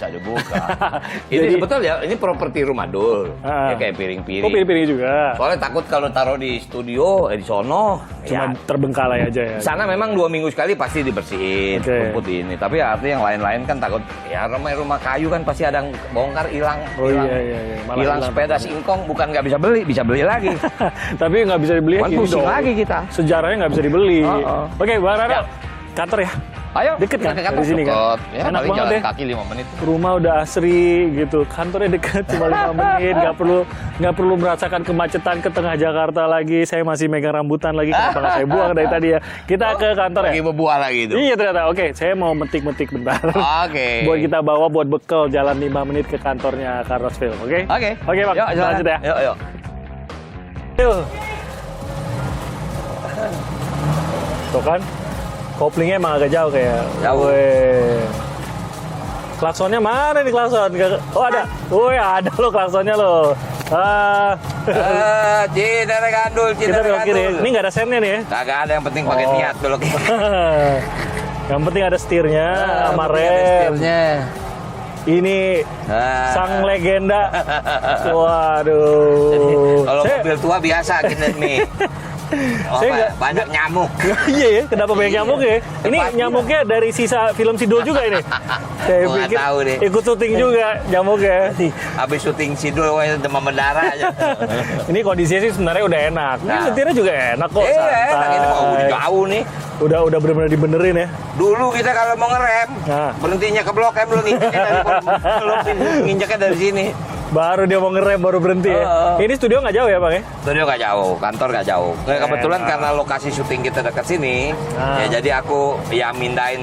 Jadi- sebetulnya ini properti rumah Dul. Ah. Ya kayak piring-piring. Oh, pilih-pilih juga. Soalnya takut kalau taruh di studio, di sono, Cuma ya terbengkalai aja ya. di sana memang 2 minggu sekali pasti dibersihin, Oke. rumput ini. Tapi artinya yang lain-lain kan takut, ya rumah kayu kan pasti ada yang bongkar, hilang. Oh hilang. iya. Malah Hilang sepeda singkong, bukan nggak bisa beli lagi. Tapi nggak bisa dibeli Cuman gini pusing dong. lagi kita. Sejarahnya nggak bisa dibeli. Oh. Oke, Bang Rano, Ya. kantor ya. Ayo, Deket kan? kita ke kantor. Dari sini kan? Deket. Ya, Enak paling banget jalan deh. kaki 5 menit. Rumah udah asri gitu, kantornya dekat cuma 5 menit, nggak perlu merasakan kemacetan ke tengah Jakarta lagi. Saya masih megang rambutan lagi, kenapa nggak saya buang dari tadi ya. Kita ke kantor ya. Lagi berbuah lagi itu. Iya ternyata. Oke, saya mau metik-metik bentar. Oke. Buat kita bawa buat bekal jalan 5 menit ke kantornya Carlos Film, oke? Oke. Oke, Bang. Yuk, Kita jalan. lanjut ya. Yuk. Yuk. Tuh kan, koplingnya emang agak jauh kayak. Jauh. Weh. Klaksonnya mana nih klakson? Oh ada. Wih ada lo klaksonnya lo. Cina Gandul, Kita belok kiri. Ini nggak ada sennya nih ya. Kagak ada, yang penting pakai Oh. niat belok kiri. Yang penting ada setirnya sama rem. Ini sang legenda. Waduh. Kalau Saya- mobil tua biasa gini nih. Oh, Saya nggak- banyak nyamuk. Iya ya, kenapa banyak nyamuk ya? Ini Tempatnya. nyamuknya dari sisa film Sidul juga ini. Saya Gua nggak pikir tahu deh. ikut syuting juga nyamuknya. Habis syuting Sidul, demam berdarah aja. Ini kondisinya sih sebenarnya udah enak. Ini Nah. setirnya juga enak kok. Iya, enak. santai. Ini mau jauh nih. Udah benar-benar dibenerin ya. Dulu kita kalau mau ngerem, Nah. berhentinya ke Blok M, lu nginjeknya dari sini. Baru dia mau ngerem baru berhenti ya. Ini studio nggak jauh ya Bang ya? Studio nggak jauh, kantor nggak jauh. Nah, kebetulan Enak. karena lokasi syuting kita dekat sini, Nah. ya jadi aku ya mindahin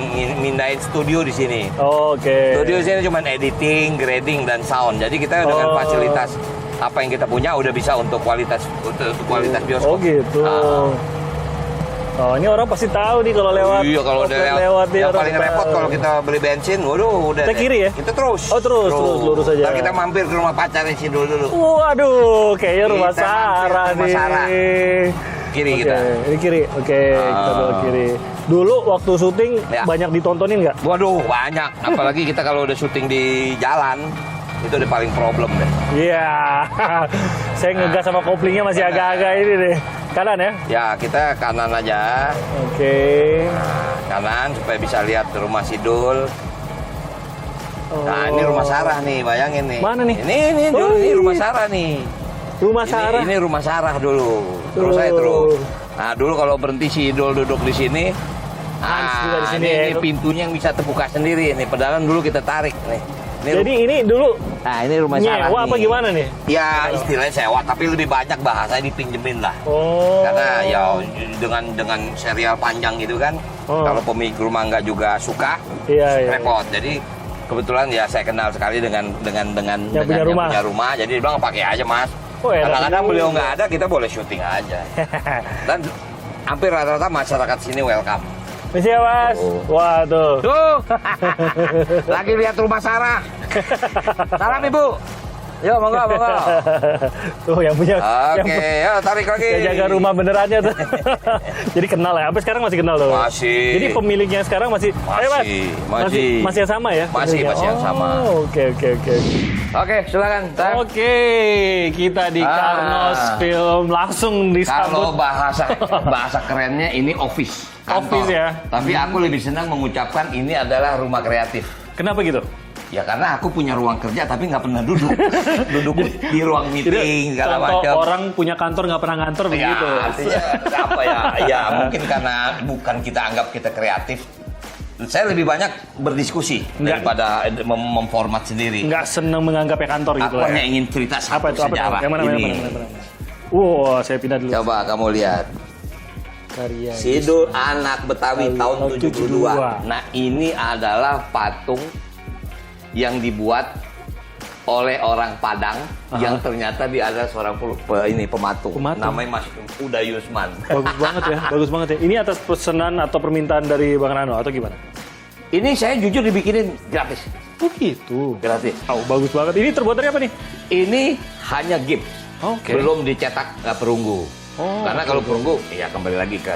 studio di sini. Oke. Studio di sini cuma editing, grading dan sound. Jadi kita dengan Oh. fasilitas apa yang kita punya udah bisa untuk kualitas bioskop. Oh gitu. Ah. Oh ini orang pasti tahu nih kalau lewat. Iya, kalau udah lewat, nih yang orang paling tahu. repot kalau kita beli bensin, waduh udah. Kita deh. kiri ya? Kita terus. Oh, terus, lurus aja. Ntar kita mampir ke rumah pacarnya si dulu. Waduh, kayaknya rumah Kita mampir Sarah ke rumah nih. Sarah. kiri Oke, kita. ini kiri. Oke, kita belok kiri. Dulu waktu syuting Ya. banyak ditontonin nggak? Waduh, banyak. Apalagi kita kalau udah syuting di jalan, itu udah paling problem deh. Iya. Saya ngegas sama koplingnya masih agak-agak ini deh. Kanan ya? Ya, kita kanan aja. Oke. Nah, kanan supaya bisa lihat rumah Sidul. Nah, ini rumah Sarah nih, bayangin nih. Mana nih? Ini Oh, dulu, ini iya. rumah Sarah nih. Rumah Sarah. Ini rumah Sarah dulu. Terus saya terus. Nah, dulu kalau berhenti Sidul duduk di sini. Hans juga di sini ini, ya. ini pintunya yang bisa terbuka sendiri nih. Padahal dulu kita tarik nih. Jadi ini dulu nah, ini rumah Sarah nyewa nih. apa gimana nih? Ya, istilahnya sewa, tapi lebih banyak bahasanya dipinjemin lah. Oh. Karena ya dengan serial panjang gitu kan, Oh. kalau pemilik rumah nggak juga suka, Iya, iya. repot. Jadi kebetulan ya saya kenal sekali dengan Yang punya rumah. Jadi dia bilang pakai aja mas. Oh, enak Kadang-kadang juga. beliau nggak ada, kita boleh syuting aja. Dan hampir rata-rata masyarakat sini welcome. Misi ya, Mas. Oh. Wah, tuh. Tuh, lagi lihat rumah Sarah. Salam ibu. Yuk, monggo, monggo. Tuh yang punya. Oke, ya tarik lagi. Yang jaga rumah benerannya tuh. Jadi kenal ya. Sampai sekarang masih kenal tuh. Masih. Jadi pemiliknya sekarang masih. Mas. Masih. Masih yang sama ya? Masih pemiliknya? yang sama. Oh, oke. Oke, silakan. Tang. Oke, kita di Ah. Carnos Film langsung Kalau disambut. bahasa kerennya ini office. Kantor. Office ya. Tapi aku lebih senang mengucapkan ini adalah rumah kreatif. Kenapa gitu? Ya karena aku punya ruang kerja tapi nggak pernah duduk. Duduk di ruang meeting segala contoh macam. orang punya kantor nggak pernah ngantor Ya, begitu. artinya apa ya? Ya mungkin karena bukan kita anggap kita kreatif. Saya lebih banyak berdiskusi Enggak. daripada memformat sendiri. Nggak seneng menganggapnya kantor gitu Aku lah. hanya Ya. ingin cerita satu Apa itu? sejarah Yang mana? ini. Wow, saya pindah dulu. Coba kamu lihat. Karya. Sidul anak Betawi tahun 72. 72. Nah, ini adalah patung yang dibuat oleh orang Padang yang ternyata dia adalah seorang pematung. Pematung. Namanya Mas Uda Yusman. Bagus banget ya, bagus banget ya. Ini atas pesanan atau permintaan dari Bang Rano atau gimana? Ini saya jujur dibikinin gratis. Oh gitu. Gratis. Oh, bagus banget. Ini terbuat dari apa nih? Ini hanya gift. Oke. Belum dicetak perunggu. Oh, Karena kalau perunggu ya kembali lagi ke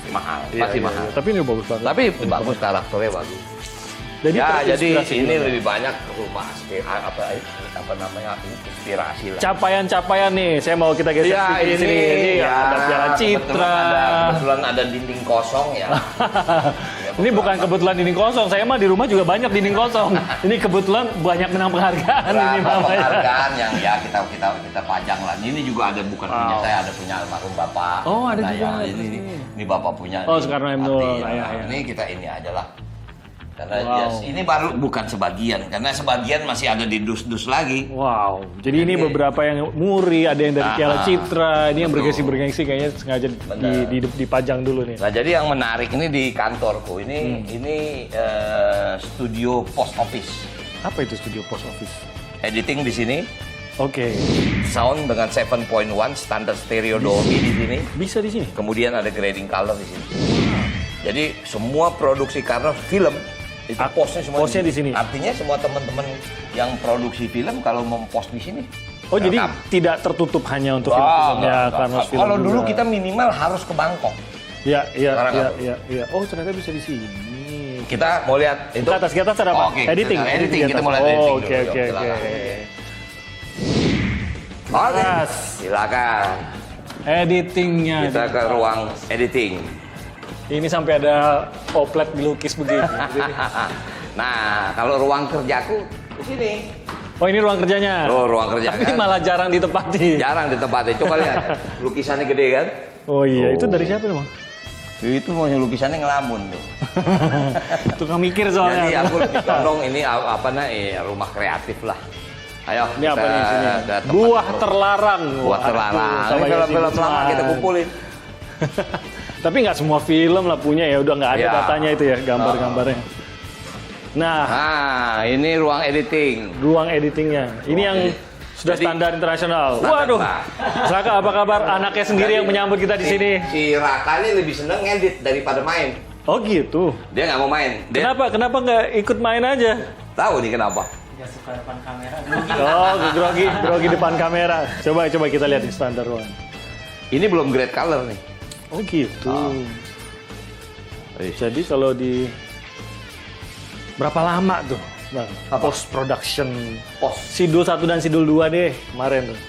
mahal, pasti Iya, mahal. iya. Tapi ini bagus banget. Tapi bagus, karakternya bagus. Jadi Ya, jadi terinspirasi ini gimana? lebih banyak rumah apa namanya inspirasi lah. Capaian-capaian nih, saya mau kita geser Ya, sedikit di sini. Ini ada Piala Citra. Kebetulan ada dinding kosong ya. Ini bukan kebetulan dinding kosong, saya mah di rumah juga banyak dinding kosong. Ini kebetulan banyak menang penghargaan ini Berapa Mama ya. penghargaan yang ya kita pajang lah. Ini juga ada bukan punya saya, ada punya almarhum bapak. Oh, ada Nah, juga. ya, ini bapak punya. Oh, nih, Soekarno M. Ati. Nul. Nah, Iya, iya. Ini kita ini aja lah. Karena Wow. ya, ini baru bukan sebagian, karena sebagian masih ada di dus-dus lagi. Wow, jadi ini beberapa yang muri, ada yang dari Piala Citra, ini yang betul. bergengsi-bergengsi kayaknya sengaja dipajang dulu nih. Nah, jadi yang menarik ini di kantorku ini studio post office. Apa itu studio post office? Editing di sini, Oke, sound dengan 7.1 standar stereo Dolby di sini. bisa di sini. Kemudian ada grading color di sini. Jadi semua produksi karena film itu postnya semua postnya di sini. Artinya semua teman-teman yang produksi film kalau mempost di sini. Oh, jadi welcome. tidak tertutup hanya untuk Wah, film-filmnya enggak. karena film. Kalau dulu juga. kita minimal harus ke Bangkok. Ya, Sekarang apa? iya. Oh, ternyata bisa di sini. Kita mau lihat itu. Ke atas ada apa? Oke, Editing. editing. di Kita atas. mau lihat Oh, editing oke, dulu. oke, Silakan. oke. Oke. Mas. Silakan. Editingnya. Kita ke ruang editing. Ini sampai ada oplet dilukis begini. Nah, kalau ruang kerjaku di sini. Oh, ini ruang kerjanya. Oh, ruang kerja Tapi kan? malah jarang ditempati. Jarang ditempatin. Coba lihat. Lukisannya gede kan? Oh iya, itu Oh. dari siapa emang? Itu mau lukisannya ngelamun tuh. Tukang mikir soalnya. Jadi aku lebih condong ini rumah kreatif lah. Ayo Ini apa nih sini? ke tempat Buah itu. terlarang. Buah Waduh, terlarang. sama Ini Yesi film-film lama Gusman. kita kumpulin. Tapi nggak semua film lah punya ya, udah nggak ada Ya. datanya itu ya, gambar-gambarnya. Nah, Nah, ini ruang editing. ruang editingnya. Ini yang sudah Jadi- standar internasional. Standar, Waduh, Pak. Saka apa kabar? Anaknya sendiri yang menyambut kita di sini. Si Raka ini lebih seneng ngedit daripada main. Oh gitu. Dia nggak mau main. Dia Kenapa nggak ikut main aja? tahu nih kenapa. Oh, grogi depan kamera. Coba kita lihat di standar ruang. Ini belum grade color nih. Oh gitu. Ah. Jadi kalau di berapa lama tuh, Bang? Apa? Post production Pos Sidul 1 dan Sidul 2 deh kemarin tuh.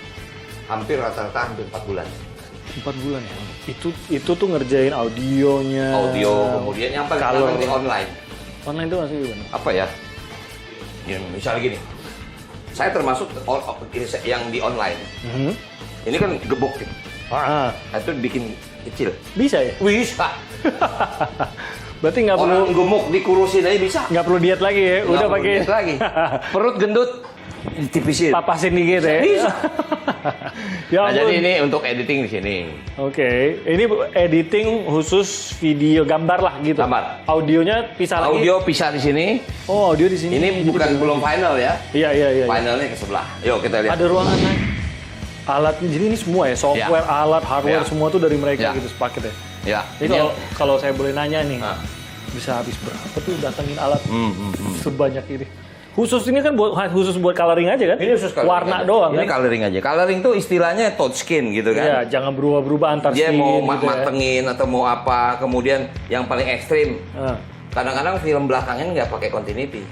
hampir rata-rata hampir 4 bulan. 4 bulan ya. Itu tuh ngerjain audionya. Audio, kemudian yang paling Kalau kangen di online. online tuh masih gimana? Apa ya? Misalnya gini, saya termasuk yang di online. Ini kan gebuk gitu. Ah, Nah, itu bikin kecil. bisa ya? Bisa. Berarti nggak perlu Orang gemuk dikurusin aja bisa. nggak perlu diet lagi ya? Udah Nggak perlu pakai diet lagi. Perut gendut, tipisin. papasin dikit ya? Bisa. Ya Nah, jadi ampun. ini untuk editing di sini. Oke, ini editing khusus video gambar lah gitu. Gambar. Audionya pisah lagi. Audio pisah di sini. Oh, audio di sini. Ini Jadi bukan bisa- belum final ya. Iya. Finalnya ke sebelah. Yuk kita lihat. Ada ruangan lain. Alatnya, jadi ini semua ya, software, alat, hardware, Ya. semua tuh dari mereka Ya. gitu sepaket ya. Ya. Jadi kalau saya boleh nanya nih, Ah. bisa habis berapa tuh datengin alat Hmm. sebanyak ini? Khusus ini kan khusus buat coloring aja kan? Ini khusus coloring warna aja. doang Ini kan? coloring aja. Coloring tuh istilahnya touch skin gitu kan. Iya, jangan berubah-berubah antar Dia scene mau gitu ya. matengin atau mau apa. Kemudian yang paling ekstrim, Ah, kadang-kadang film belakangnya nggak pakai continuity.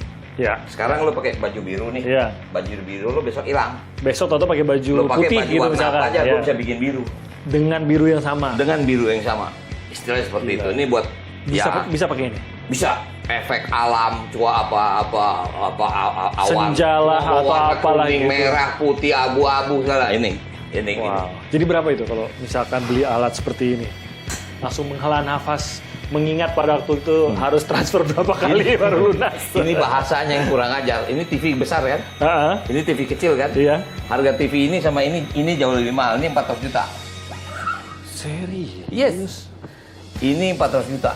ya. Sekarang lo pakai baju biru nih. Iya. Baju biru lo besok hilang. Besok atau pakai baju Lo pakai putih baju gitu warna misalkan. apa aja, Ya. gue bisa bikin biru. Dengan biru yang sama. Dengan biru yang sama. Istilahnya seperti Gila. itu. Ini buat Bisa pakai ini. bisa efek alam, cua awan. Senja lah, Mau atau warna apalah kuning, gitu. merah, putih, abu-abu segala. Ini. Wow. Jadi berapa itu kalau misalkan beli alat seperti ini? Langsung menghela nafas, mengingat pada waktu itu harus transfer berapa kali baru lunas. Ini bahasanya yang kurang ajar. Ini TV besar kan? Heeh. Ini TV kecil kan? Iya. Harga TV ini sama ini jauh lebih mahal. Ini 400 juta. Seri. Yes. Ini 400 juta.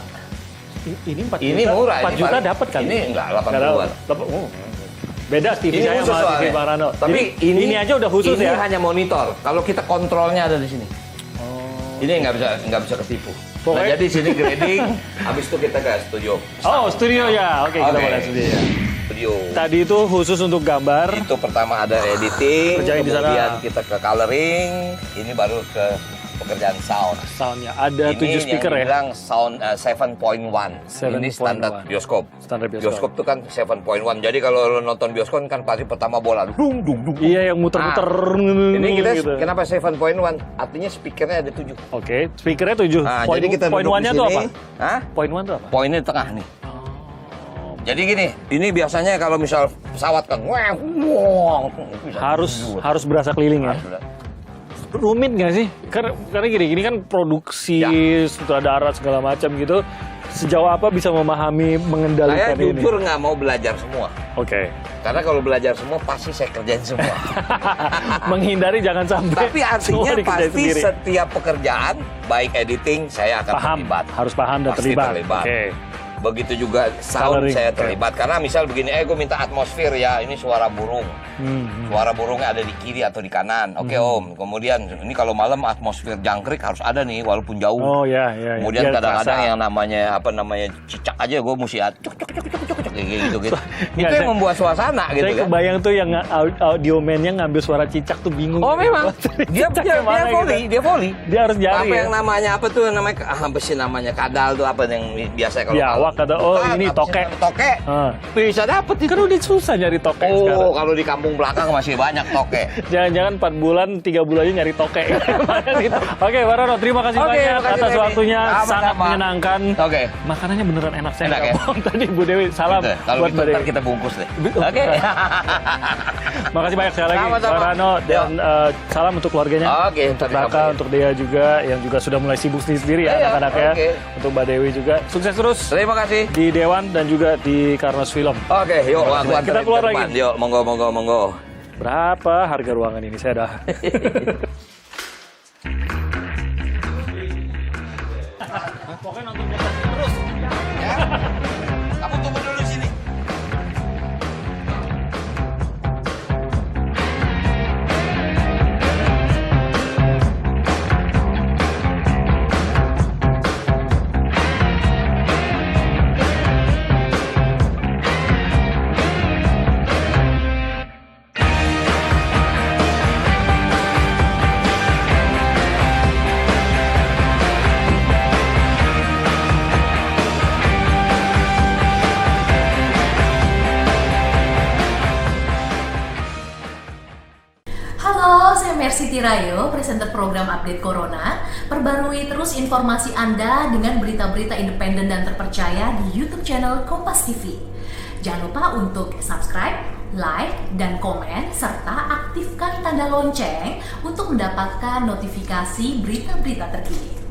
Ini 4 Ini juta. murah. 4 ini juta paling- dapat kan? Ini enggak 80-an. Oh. Beda TV Ini saya khusus sama TV soalnya. Bang Rano. Tapi Jadi, ini aja udah khusus ini ya. hanya monitor. Kalau kita kontrolnya ada di sini. Oh. Ini nggak bisa ketipu. Nah, Pokoknya- jadi sini grading, habis itu kita ke studio. Oh, studio ya. Oke, kita boleh studio ya. Studio. Tadi itu khusus untuk gambar. Itu pertama ada editing, Kerjain di sana. kemudian kita ke coloring, ini baru ke pekerjaan sound. Soundnya ada 7 speaker yang ya. dibilang sound 7.1. 7.1. Ini standar bioskop. Standar bioskop. Bioskop itu kan 7.1. Jadi kalau lo nonton bioskop kan pasti pertama bola dung dung dung. Iya, yang muter-muter. Ini kita gitu. kenapa 7.1? Artinya speakernya ada 7. Oke, speakernya 7. Nah, jadi kita point duduk one-nya di tuh sini. apa? Hah? Point 1 tuh apa? Poinnya di tengah nih. Jadi gini, ini biasanya kalau misal pesawat kan, Harus berasa keliling ya. Rumit nggak sih? Karena gini kan produksi Ya. sutradara segala macam gitu. Sejauh apa bisa memahami Saya mengendalikan ini? jujur nggak mau belajar semua. Oke. Karena kalau belajar semua pasti saya kerjain semua. Menghindari jangan sampai. Tapi artinya semua dikerjain pasti sendiri. setiap pekerjaan, baik editing saya akan Paham, terlibat. harus paham dan Pasti terlibat. terlibat. Oke. Begitu juga sound Coloring, saya oke. terlibat. Karena misal begini, gue minta atmosfer ya, ini suara burung. Suara burungnya ada di kiri atau di kanan. Oke Om. Kemudian ini kalau malam atmosfer jangkrik harus ada nih walaupun jauh. Oh ya. Kemudian Biar kadang-kadang terasa. yang namanya cicak aja gue mesti cuk kayak gitu. Itu Nggak, yang saya- membuat suasana gitu Saya kan. kebayang tuh yang audio man-nya ngambil suara cicak tuh bingung. Oh memang dia Cicaknya mana gitu. volley. Dia harus jari Apa ya. yang namanya apa tuh namanya apa sih namanya kadal tuh apa yang biasa kalau Biawak atau- oh, Bukan, ini apa sih toke. namanya? Toke. Ah. Bisa dapet itu. Kan udah susah nyari tokek sekarang. Oh, kalau di kampung belakang masih banyak toke. Jangan-jangan 4 bulan, 3 bulannya nyari tokek. Oke, Pak Rano, terima kasih Oke, banyak makasih, atas Teddy. waktunya. Sama-sama. Sangat menyenangkan. Oke. Makanannya beneran enak. Saya Enak nggak ya? bohong tadi Bu Dewi. Salam Gitu. Kalau buat gitu Mbak ntar Dewi. kita bungkus deh. Oke. Oke. Makasih banyak sekali lagi Sama-sama. Pak Rano. Dan salam untuk keluarganya. Oke, Untuk tadi Raka, sampai. untuk Dea juga. Yang juga sudah mulai sibuk sendiri ya Iya, anak-anaknya. oke. Untuk Mbak Dewi juga. Sukses terus Terima kasih. di Dewan dan juga di Karnos Film. Oke, yuk aku Kita anterin keluar ke depan. lagi. Yuk, monggo. Berapa harga ruangan ini? Saya dah. Pokoknya nonton terus. Kamu tunggu dulu sini. Rayo, presenter program Update Corona. Perbarui terus informasi Anda dengan berita-berita independen dan terpercaya di YouTube channel Kompas TV. Jangan lupa untuk subscribe, like, dan komen, serta aktifkan tanda lonceng untuk mendapatkan notifikasi berita-berita terkini.